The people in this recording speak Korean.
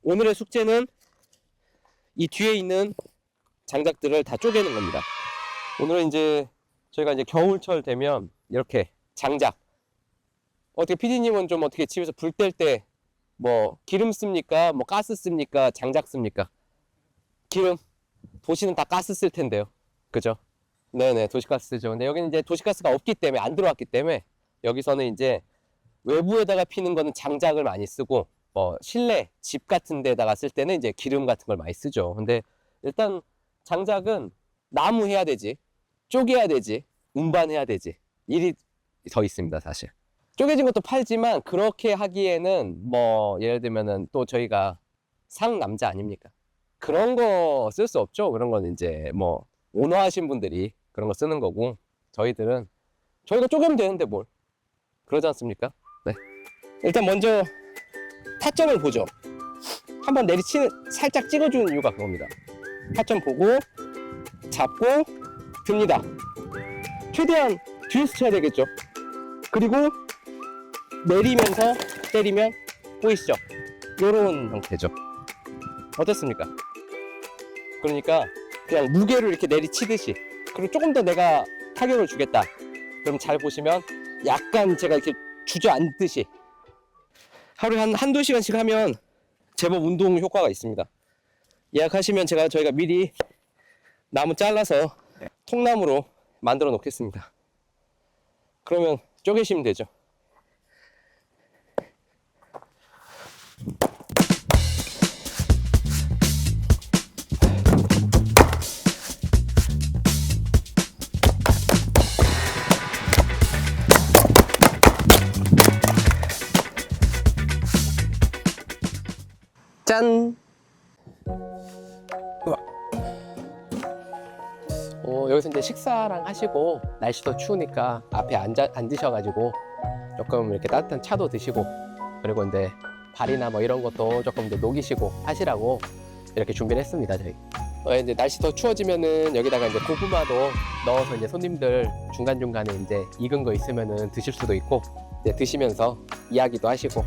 오늘의 숙제는 이 뒤에 있는 장작들을 다 쪼개는 겁니다. 오늘은 이제 저희가 이제 겨울철 되면 이렇게 장작, 어떻게 PD님은 좀 어떻게 집에서 불 뗄 때 뭐 기름 씁니까? 뭐 가스 씁니까? 장작 씁니까? 기름. 도시는 다 가스 쓸 텐데요. 그죠? 네네, 도시가스죠. 근데 여기는 이제 도시가스가 없기 때문에, 안 들어왔기 때문에 여기서는 이제 외부에다가 피는 거는 장작을 많이 쓰고, 실내 집 같은 데다가 쓸 때는 이제 기름 같은 걸 많이 쓰죠. 근데 일단 장작은 나무 해야 되지, 쪼개야 되지, 운반해야 되지, 일이 더 있습니다. 사실 쪼개진 것도 팔지만 그렇게 하기에는 뭐 예를 들면은 또 저희가 상남자 아닙니까? 그런 거 쓸 수 없죠. 그런 거는 이제 뭐 오너 하신 분들이 그런 거 쓰는 거고, 저희가 쪼개면 되는데 뭘 그러지 않습니까? 네. 일단 먼저 타점을 보죠. 한번 살짝 찍어주는 이유가 그겁니다. 타점 보고 잡고 듭니다. 최대한 뒤에서 쳐야 되겠죠. 그리고 내리면서 때리면, 보이시죠? 요런 형태죠. 어떻습니까? 그러니까 그냥 무게를 이렇게 내리치듯이, 그리고 조금 더 내가 타격을 주겠다, 그럼 잘 보시면 약간 제가 이렇게 주저앉듯이 하루에 한두 시간씩 하면 제법 운동 효과가 있습니다. 예약하시면 저희가 미리 나무 잘라서 통나무로 만들어 놓겠습니다. 그러면 쪼개시면 되죠. 짠! 여기서 이제 식사랑 하시고, 날씨도 추우니까 앞에 앉으셔가지고 조금 이렇게 따뜻한 차도 드시고, 그리고 이제 발이나 뭐 이런 것도 조금 이제 녹이시고 하시라고 이렇게 준비를 했습니다. 저희 이제 날씨 더 추워지면은 여기다가 이제 고구마도 넣어서 이제 손님들 중간중간에 이제 익은 거 있으면은 드실 수도 있고, 이제 드시면서 이야기도 하시고